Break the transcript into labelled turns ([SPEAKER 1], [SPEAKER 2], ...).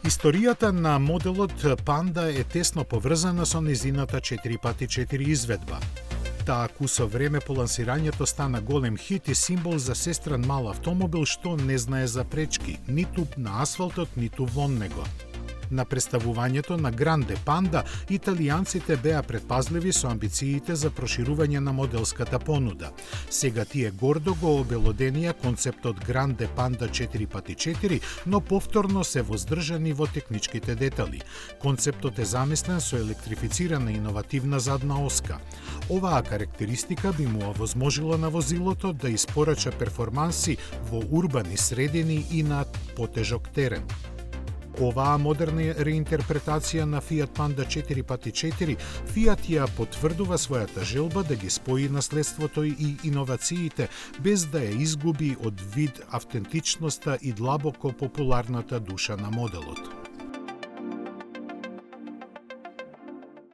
[SPEAKER 1] Историјата на моделот Панда е тесно поврзана со незината 4x4 изведба. Таа кусо време по лансирањето стана голем хит и символ за сестран мал автомобил што не знае за пречки, ниту на асфалтот, ниту вон него. На представувањето на Гранде Панда, италијанците беа предпазливи со амбициите за проширување на моделската понуда. Сега тие гордо го обелоденија концептот Гранде Панда 4x4, но повторно се воздржани во техничките детали. Концептот е замислен со електрифицирана иновативна задна оска. Оваа карактеристика би му овозможила на возилото да испорача перформанси во урбани средини и на потежок терен. Оваа модерна реинтерпретација на Fiat Panda 4x4, Fiat ја потврдува својата желба да ги спои наследството и иновациите без да ја изгуби од вид автентичноста и длабоко популарната душа на моделот.